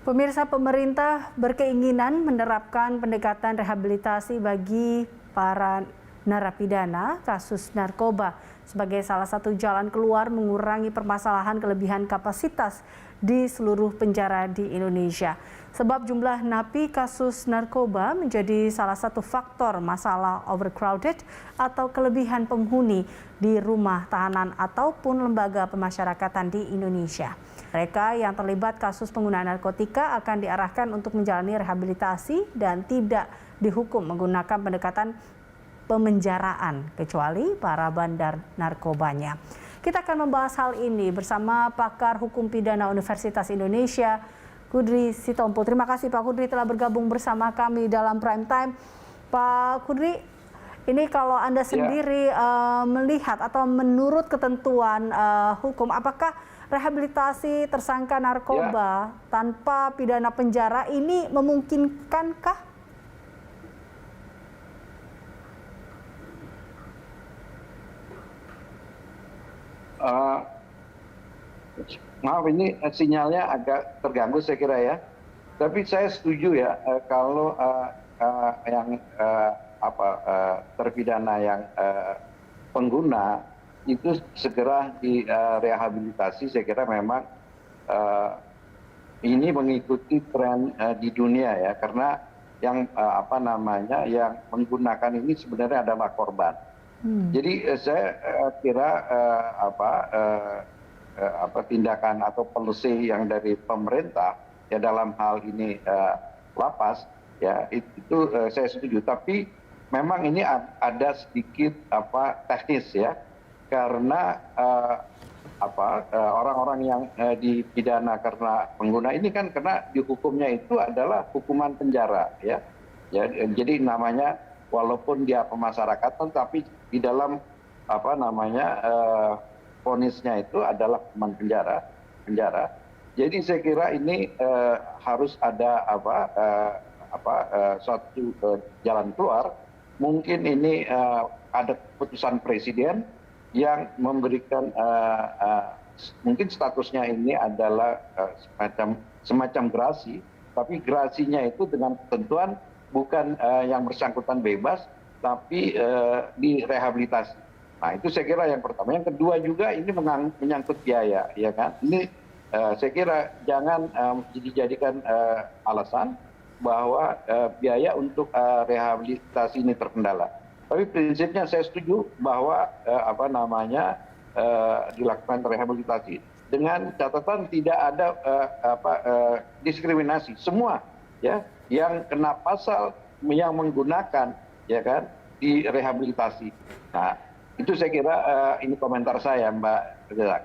Pemirsa, pemerintah berkeinginan menerapkan pendekatan rehabilitasi bagi para narapidana kasus narkoba sebagai salah satu jalan keluar mengurangi permasalahan kelebihan kapasitas di seluruh penjara di Indonesia. Sebab jumlah napi kasus narkoba menjadi salah satu faktor masalah overcrowded atau kelebihan penghuni di rumah tahanan ataupun lembaga pemasyarakatan di Indonesia. Mereka yang terlibat kasus penggunaan narkotika akan diarahkan untuk menjalani rehabilitasi dan tidak dihukum menggunakan pendekatan pemenjaraan kecuali para bandar narkobanya. Kita akan membahas hal ini bersama pakar hukum pidana Universitas Indonesia, Kudri Sitompul. Terima kasih Pak Kudri telah bergabung bersama kami dalam Prime Time. Pak Kudri, ini kalau Anda sendiri melihat atau menurut ketentuan hukum, apakah rehabilitasi tersangka narkoba tanpa pidana penjara ini memungkinkankah? Maaf, ini sinyalnya agak terganggu saya kira ya. Tapi saya setuju ya kalau yang terpidana yang pengguna itu segera direhabilitasi. Saya kira memang ini mengikuti tren di dunia ya, karena yang yang menggunakan ini sebenarnya adalah korban. Jadi saya kira tindakan atau policy yang dari pemerintah ya dalam hal ini lapas ya itu saya setuju. Tapi memang ini ada sedikit teknis ya, karena orang-orang yang dipidana karena pengguna ini kan karena dihukumnya itu adalah hukuman penjara ya. Jadi namanya walaupun dia pemasyarakatan tapi di dalam vonisnya itu adalah hukuman penjara. Jadi saya kira ini harus ada suatu jalan keluar. Mungkin ini ada keputusan presiden yang memberikan mungkin statusnya ini adalah semacam gerasi, tapi gerasinya itu dengan ketentuan bukan yang bersangkutan bebas, tapi direhabilitasi. Nah itu saya kira yang pertama. Yang kedua juga ini menyangkut biaya, ya kan? Ini saya kira jangan dijadikan alasan bahwa biaya untuk rehabilitasi ini terkendala. Tapi prinsipnya saya setuju bahwa dilakukan rehabilitasi dengan catatan tidak ada diskriminasi. Semua ya yang kena pasal yang menggunakan ya kan direhabilitasi. Nah itu saya kira ini komentar saya, Mbak Rizal.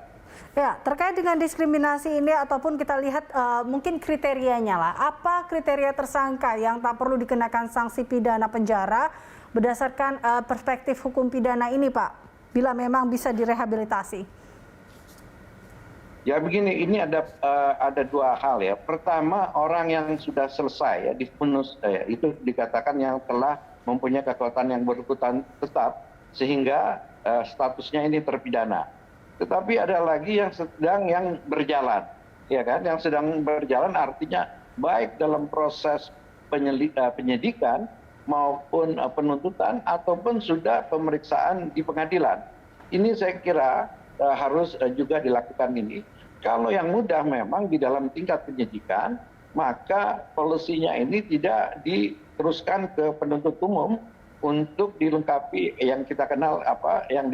Ya, terkait dengan diskriminasi ini ataupun kita lihat mungkin kriterianya lah. Apa kriteria tersangka yang tak perlu dikenakan sanksi pidana penjara berdasarkan perspektif hukum pidana ini, Pak? Bila memang bisa direhabilitasi. Ya begini, ini ada dua hal ya. Pertama, orang yang sudah selesai ya difonis itu dikatakan yang telah mempunyai kekuatan yang berkekuatan tetap sehingga statusnya ini terpidana. Tetapi ada lagi yang berjalan, ya kan? Yang sedang berjalan artinya baik dalam proses penyidikan maupun penuntutan ataupun sudah pemeriksaan di pengadilan. Ini saya kira harus juga dilakukan ini. Kalau yang mudah memang di dalam tingkat penyidikan, maka polisinya ini tidak diteruskan ke penuntut umum untuk dilengkapi yang kita kenal yang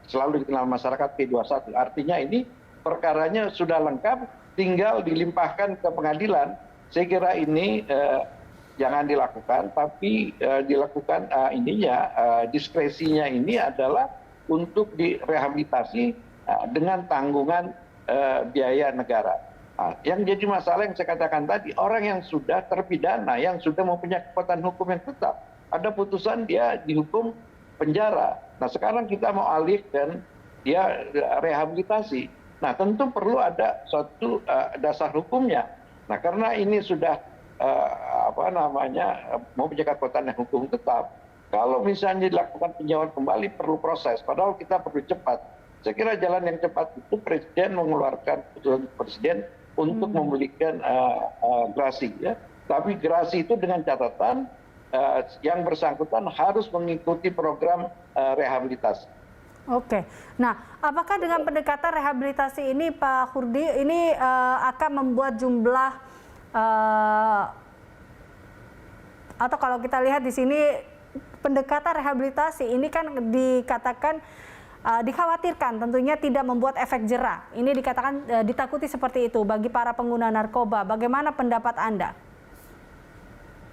selalu dikenal masyarakat P21. Artinya ini perkaranya sudah lengkap, tinggal dilimpahkan ke pengadilan. Saya kira ini jangan dilakukan, tapi dilakukan diskresinya ini adalah untuk direhabilitasi dengan tanggungan biaya negara. Nah, yang jadi masalah yang saya katakan tadi, orang yang sudah terpidana, yang sudah mempunyai kekuatan hukum yang tetap, ada putusan dia dihukum penjara. Nah sekarang kita mau alihkan dia rehabilitasi. Nah tentu perlu ada suatu dasar hukumnya. Nah karena ini sudah mempunyai kekuatan hukum tetap, kalau misalnya dilakukan peninjauan kembali perlu proses, padahal kita perlu cepat. Saya kira jalan yang cepat itu presiden mengeluarkan putusan presiden untuk memberikan gerasi ya. Tapi gerasi itu dengan catatan yang bersangkutan harus mengikuti program rehabilitasi. Oke. Nah, apakah dengan pendekatan rehabilitasi ini, Pak Khurdi, ini akan membuat jumlah atau kalau kita lihat di sini pendekatan rehabilitasi ini kan dikatakan dikhawatirkan tentunya tidak membuat efek jera. Ini dikatakan ditakuti seperti itu bagi para pengguna narkoba. Bagaimana pendapat Anda?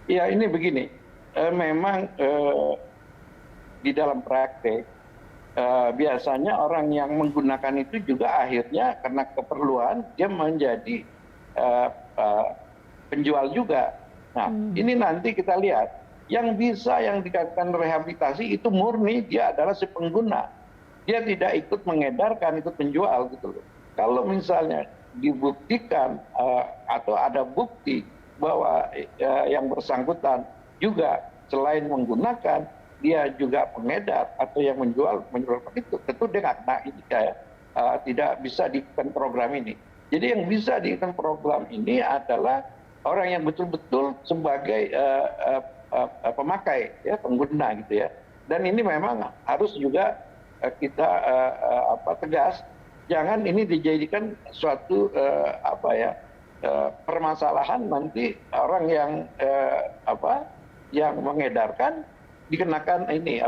Ya, ini begini. Memang di dalam praktek biasanya orang yang menggunakan itu juga akhirnya karena keperluan dia menjadi penjual juga. Nah, ini nanti kita lihat yang dikatakan rehabilitasi itu murni dia adalah si pengguna. Dia tidak ikut mengedarkan, ikut menjual gitu loh. Kalau misalnya dibuktikan atau ada bukti bahwa yang bersangkutan juga selain menggunakan dia juga pengedar atau yang menjual itu, tentu dia nggak kena ini tidak bisa diikutkan program ini. Jadi yang bisa diikutkan program ini adalah orang yang betul-betul sebagai pemakai, ya, pengguna gitu ya. Dan ini memang harus juga kita tegas, jangan ini dijadikan suatu permasalahan nanti orang yang yang mengedarkan dikenakan ini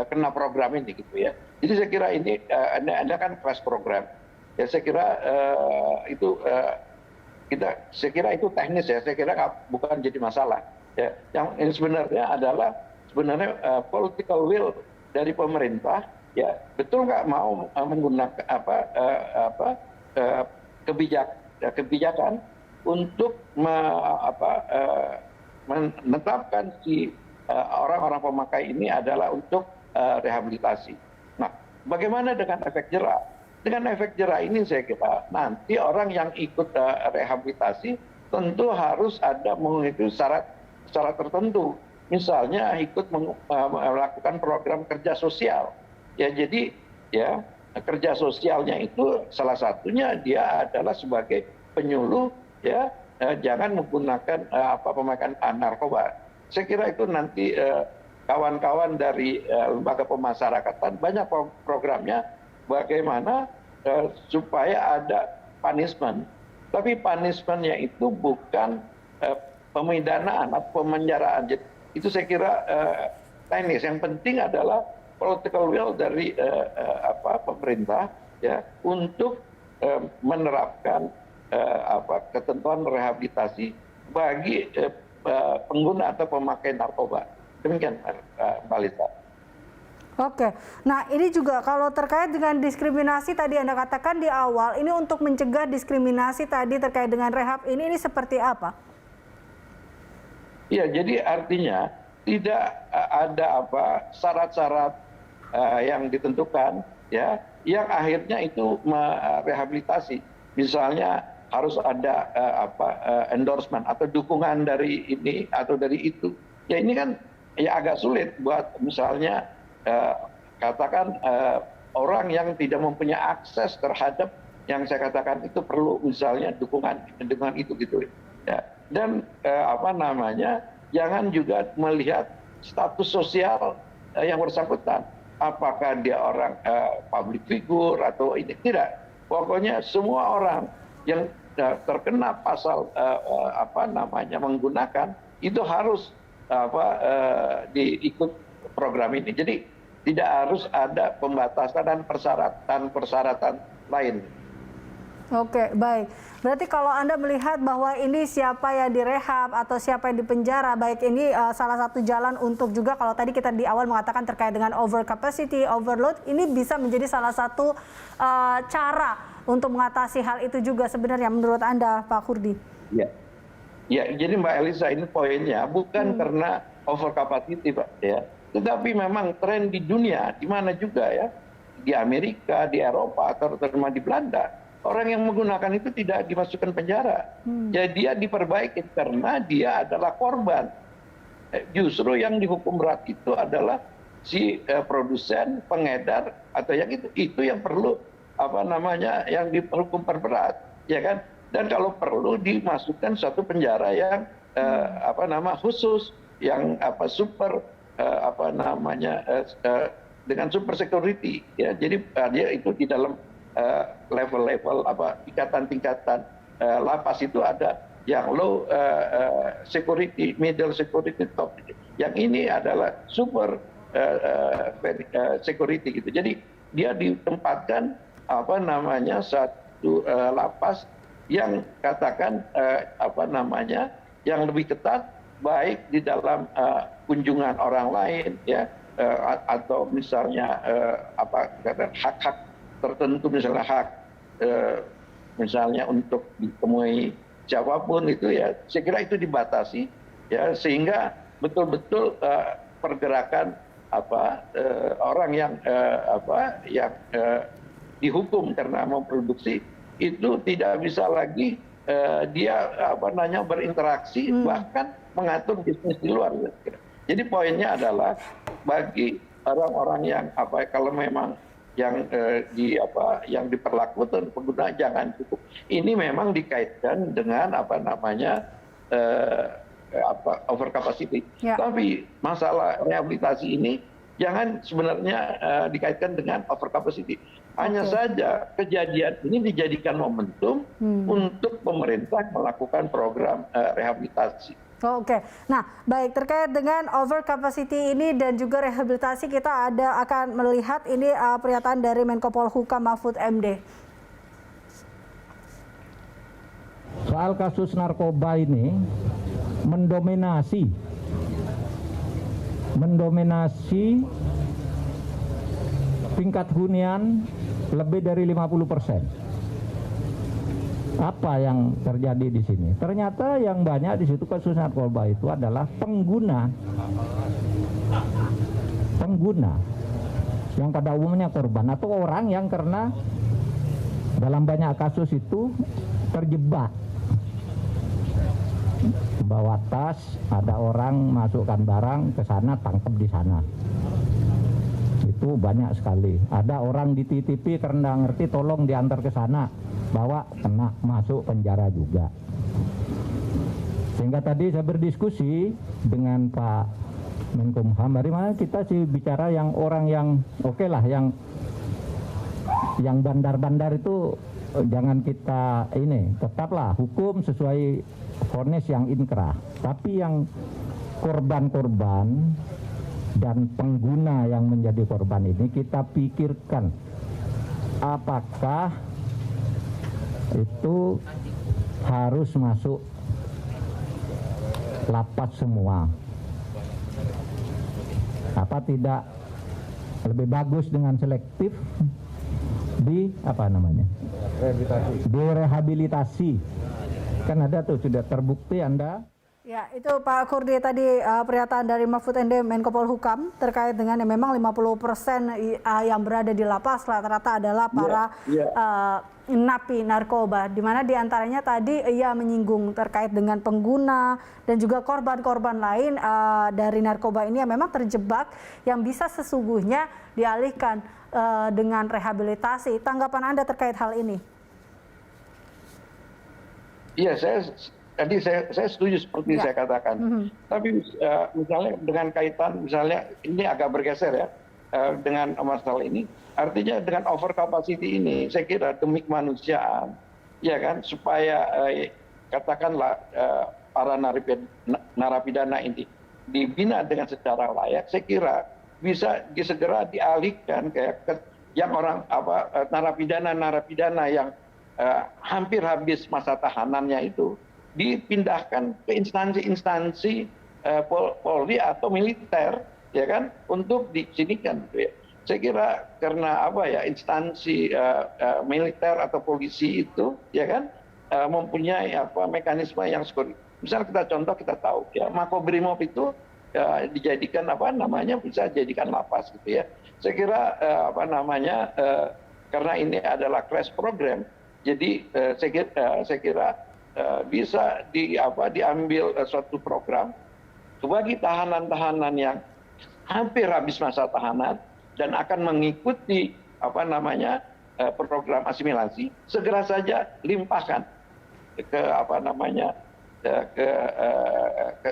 kena program ini gitu ya. Jadi saya kira ini Anda kan kelas program. Ya saya kira saya kira itu teknis ya. Saya kira bukan jadi masalah. Ya, yang ini sebenarnya adalah political will dari pemerintah. Ya betul nggak mau menggunakan kebijakan untuk menetapkan si orang-orang pemakai ini adalah untuk rehabilitasi. Nah, bagaimana dengan efek jera? Dengan efek jera ini saya kira nanti orang yang ikut rehabilitasi tentu harus ada mengikuti syarat tertentu. Misalnya ikut melakukan program kerja sosial. Ya jadi ya kerja sosialnya itu salah satunya dia adalah sebagai penyuluh ya jangan menggunakan pemakaian narkoba. Saya kira itu nanti kawan-kawan dari lembaga pemasyarakatan banyak programnya bagaimana supaya ada punishment. Tapi punishmentnya itu bukan pemidanaan atau pemenjaraan. Itu saya kira teknis. Yang penting adalah political will dari pemerintah ya untuk menerapkan ketentuan rehabilitasi bagi pengguna atau pemakai narkoba. Demikian Mbak Lita. Oke, nah ini juga kalau terkait dengan diskriminasi tadi Anda katakan di awal, ini untuk mencegah diskriminasi tadi terkait dengan rehab ini seperti apa? Ya, jadi artinya tidak ada syarat-syarat yang ditentukan ya, yang akhirnya itu merehabilitasi. Misalnya harus ada endorsement atau dukungan dari ini atau dari itu. Ya ini kan ya agak sulit buat misalnya katakan orang yang tidak mempunyai akses terhadap yang saya katakan itu perlu misalnya dukungan itu gitu ya. Dan jangan juga melihat status sosial yang bersangkutan, apakah dia orang public figure atau ini, tidak. Pokoknya semua orang yang terkena pasal menggunakan itu harus diikut program ini. Jadi tidak harus ada pembatasan dan persyaratan lain. Oke, baik. Berarti kalau Anda melihat bahwa ini siapa yang direhab atau siapa yang dipenjara, baik ini salah satu jalan untuk juga kalau tadi kita di awal mengatakan terkait dengan over capacity, overload, ini bisa menjadi salah satu cara untuk mengatasi hal itu juga sebenarnya menurut Anda, Pak Khurdi. Ya, jadi Mbak Elisa ini poinnya bukan karena over capacity, Pak, ya. Tetapi memang tren di dunia, di mana juga ya, di Amerika, di Eropa, terutama di Belanda, orang yang menggunakan itu tidak dimasukkan penjara. Jadi dia diperbaiki karena dia adalah korban. Justru yang dihukum berat itu adalah si produsen, pengedar, atau yang itu yang perlu yang dihukum perberat. ya kan? Dan kalau perlu dimasukkan suatu penjara yang khusus, yang super dengan super security, ya. Jadi dia itu di dalam level-level tingkatan-tingkatan lapas itu ada yang low security, middle security, top. Yang ini adalah super security gitu. Jadi dia ditempatkan satu lapas yang katakan yang lebih ketat, baik di dalam kunjungan orang lain, ya, atau misalnya hak-hak tertentu, misalnya hak misalnya untuk ditemui siapapun itu, ya, saya kira itu dibatasi, ya, sehingga betul-betul pergerakan orang yang dihukum karena memproduksi itu tidak bisa lagi dia berinteraksi, bahkan mengatur bisnis di luar. Jadi poinnya adalah bagi orang-orang yang kalau memang yang diperlakukan pengguna jangan cukup. Ini memang dikaitkan dengan over capacity. Ya. Tapi masalah rehabilitasi ini jangan sebenarnya dikaitkan dengan over capacity. Hanya saja kejadian ini dijadikan momentum untuk pemerintah melakukan program rehabilitasi. Oke. Nah, baik, terkait dengan over capacity ini dan juga rehabilitasi, kita akan melihat ini pernyataan dari Menko Polhukam Mahfud MD. Soal kasus narkoba ini mendominasi tingkat hunian lebih dari 50%. Apa yang terjadi di sini? Ternyata yang banyak di situ kasus narkoba itu adalah pengguna yang pada umumnya korban atau orang yang karena dalam banyak kasus itu terjebak. Bawa tas, ada orang masukkan barang ke sana, tangkap di sana. Itu banyak sekali. Ada orang dititipi karena ngerti tolong diantar ke sana, bawa kena masuk penjara juga. Sehingga tadi saya berdiskusi dengan Pak Menkumham, dari mana kita sih bicara yang orang yang oke lah, yang bandar-bandar itu jangan kita ini, tetaplah hukum sesuai vonis yang inkrah. Tapi yang korban-korban dan pengguna yang menjadi korban ini kita pikirkan apakah itu harus masuk lapas semua, apa tidak lebih bagus dengan selektif di direhabilitasi. Kan ada tuh sudah terbukti Anda. Ya, itu Pak Kurdi tadi pernyataan dari Mahfud MD Menko Polhukam terkait dengan yang memang 50% yang berada di lapas rata-rata adalah para napi narkoba, di mana diantaranya tadi ia menyinggung terkait dengan pengguna dan juga korban-korban lain dari narkoba ini yang memang terjebak, yang bisa sesungguhnya dialihkan dengan rehabilitasi. Tanggapan Anda terkait hal ini? Iya, saya setuju seperti saya katakan. Tapi misalnya dengan kaitan, misalnya ini agak bergeser ya dengan masalah ini. Artinya dengan over capacity ini, saya kira demi kemanusiaan, ya kan, supaya katakanlah para narapidana ini dibina dengan secara layak, saya kira bisa segera dialihkan kayak yang narapidana yang hampir habis masa tahanannya itu dipindahkan ke instansi-instansi Polri atau militer, ya kan, untuk disinikan. Saya kira karena instansi militer atau polisi itu, ya kan, mempunyai mekanisme yang seperti, misal kita tahu ya, Makobrimob itu dijadikan bisa dijadikan lapas gitu ya. Saya kira karena ini adalah crash program, jadi saya kira bisa diambil suatu program bagi tahanan-tahanan yang hampir habis masa tahanan dan akan mengikuti program asimilasi, segera saja limpahkan ke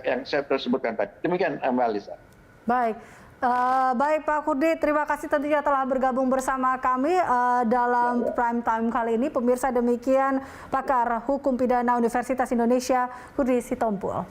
yang saya tersebutkan tadi. Demikian Mbak Alisa. Baik. Baik Pak Kurdi, terima kasih tentunya telah bergabung bersama kami dalam prime time kali ini. Pemirsa, demikian pakar hukum pidana Universitas Indonesia Kurdi Sitompul.